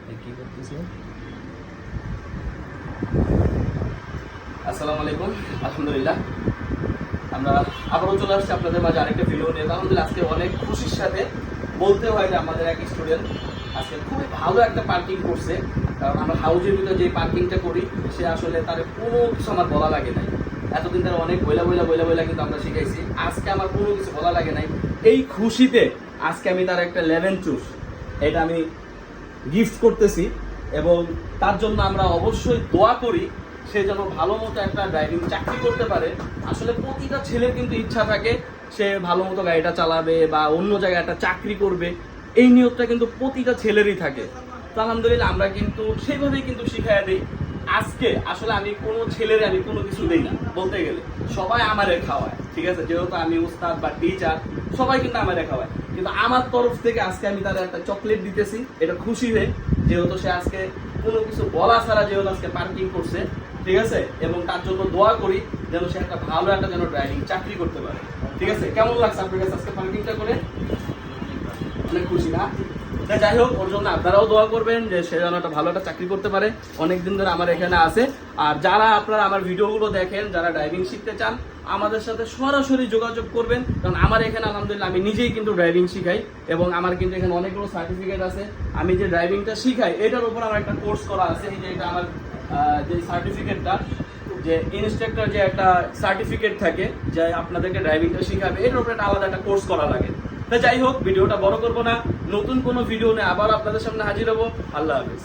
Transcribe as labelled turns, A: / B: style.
A: কি করতেছে? আসসালামু আলাইকুম, আলহামদুলিল্লাহ আমরা আবারও চলে আসছি আপনাদের মাঝে আরেকটা ভিডিও নিয়ে। আলহামদুলিল্লাহ আজকে অনেক খুশির সাথে বলতে হয় যে আমাদের এক স্টুডেন্ট আজকে খুবই ভালো একটা পার্কিং করছে। কারণ আমরা হাউজের ভিতরে যে পার্কিংটা করি সে আসলে তার কোনো কিছু আমার বলা লাগে নাই। এতদিন তার অনেক বইলা কিন্তু আমরা শিখাইছি। আজকে আমার কোনো কিছু বলা লাগে নাই। এই খুশিতে আজকে আমি তার একটা 11 চুজ এটা আমি গিফট করতেছি এবং তার জন্য আমরা অবশ্যই দোয়া করি সে যেন ভালো মতো একটা ড্রাইভিং চাকরি করতে পারে। আসলে প্রতিটা ছেলের কিন্তু ইচ্ছা থাকে সে ভালো মতো গাড়িটা চালাবে বা অন্য জায়গায় একটা চাকরি করবে, এই নিয়তটা কিন্তু প্রতিটা ছেলেরই থাকে। তো আলহামদুলিল্লাহ আমরা কিন্তু সেইভাবেই কিন্তু শিখাইয়া দিই। আজকে আসলে আমি কোনো ছেলের আমি কোনো কিছু দিই না বলতে গেলে, সবাই আমারে খাওয়ায়, ঠিক আছে, যেহেতু আমি উস্তাদ বা টিচার সবাই কিন্তু আমারে খাওয়ায়, কিন্তু আমার তরফ থেকে আজকে আমি তার একটা চকলেট দিতেছি। এটা খুশি হয়ে, যেহেতু সে আজকে কোনো কিছু বলা ছাড়া যেহেতু আজকে পার্কিং করছে, ঠিক আছে, এবং তার জন্য দোয়া করি যেন সে একটা ভালো একটা যেন ড্রাইভিং চাকরি করতে পারে। ঠিক আছে, কেমন লাগছে আপনার কাছে আজকে পার্কিংটা করে? অনেক খুশি না? যাই হোক, ওর জন্য আপনারাও দোয়া করবেন যে সে যেন একটা ভালো একটা চাকরি করতে পারে। অনেকদিন ধরে আমার এখানে আছে। আর যারা আপনারা আমার ভিডিওগুলো দেখেন, যারা ড্রাইভিং শিখতে চান, আমাদের সাথে সরাসরি যোগাযোগ করবেন। কারণ আমার এখানে আলহামদুলিল্লাহ আমি নিজেই কিন্তু ড্রাইভিং শিখাই এবং আমার কিন্তু এখানে অনেকগুলো সার্টিফিকেট আছে। আমি যে ড্রাইভিংটা শিখাই এটার উপর আমার একটা কোর্স করা আছে। এই যে এটা আমার যে সার্টিফিকেটটা, যে ইনস্ট্রাক্টর যে একটা সার্টিফিকেট থাকে যে আপনাদেরকে ড্রাইভিংটা শিখাবে, এটার উপর একটা আলাদা একটা কোর্স করা লাগে। যাই হোক, ভিডিওটা বড় করবো না, নতুন কোনো ভিডিও নিয়ে আবার আপনাদের সামনে হাজির হবো। আল্লাহ হাফেজ।